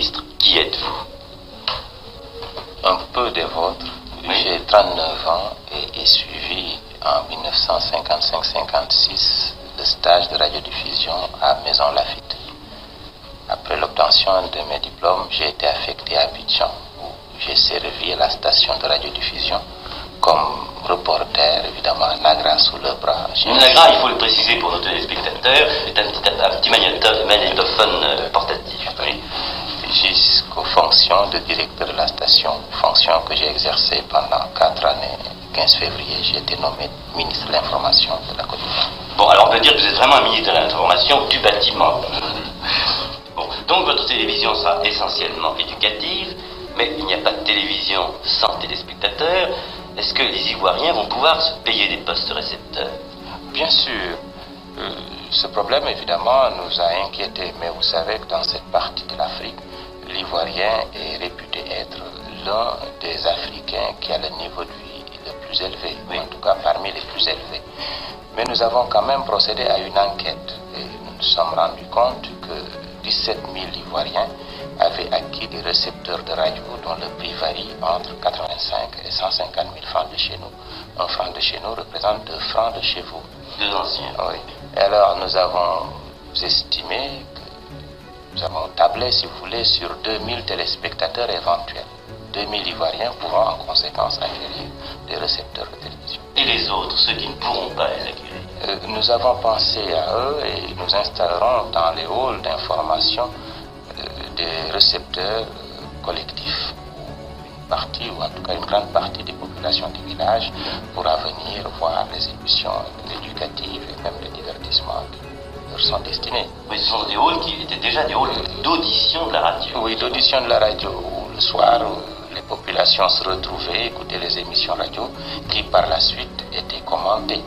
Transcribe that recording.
ministre, qui êtes-vous? Un peu des vôtres. Oui. J'ai 39 ans et suivi en 1955-56 le stage de radiodiffusion à Maison Lafitte. Après l'obtention de mes diplômes, j'ai été affecté à Abidjan, où j'ai servi à la station de radiodiffusion comme reporter, évidemment, Nagra sous le bras. Nagra, il faut le préciser pour nos téléspectateurs, est un petit magnétophone portatif. Oui. Jusqu'aux fonctions de directeur de la station, fonction que j'ai exercée pendant 4 années. 15 février, j'ai été nommé ministre de l'Information de la Côte d'Ivoire. Bon, alors on peut dire que vous êtes vraiment un ministre de l'Information du bâtiment. Bon, donc votre télévision sera essentiellement éducative, mais il n'y a pas de télévision sans téléspectateurs. Est-ce que les Ivoiriens vont pouvoir se payer des postes récepteurs? Bien sûr. Ce problème, évidemment, nous a inquiétés, mais vous savez que dans cette partie de l'Afrique, l'Ivoirien est réputé être l'un des Africains qui a le niveau de vie le plus élevé, oui. En tout cas parmi les plus élevés. Mais nous avons quand même procédé à une enquête et nous nous sommes rendus compte que 17 000 Ivoiriens avaient acquis des récepteurs de radio dont le prix varie entre 85 et 150 000 francs de chez nous. Un franc de chez nous représente 2 francs de chez vous. 2 anciens. Oui. Et alors nous avons estimé que nous avons tablé, si vous voulez, sur 2000 téléspectateurs éventuels. 2000 Ivoiriens pouvant en conséquence acquérir des récepteurs de télévision. Et les autres, ceux qui ne pourront pas les acquérir? Nous avons pensé à eux et nous installerons dans les halls d'information des récepteurs collectifs, une partie, ou en tout cas une grande partie des populations du village pourra venir voir les émissions éducatives et même de divertissement qui leur sont destinées. Mais ce sont des halls qui étaient déjà des halls d'audition de la radio. Oui, d'audition de la radio, où le soir, les populations se retrouvaient, écoutaient les émissions radio qui par la suite étaient commentées.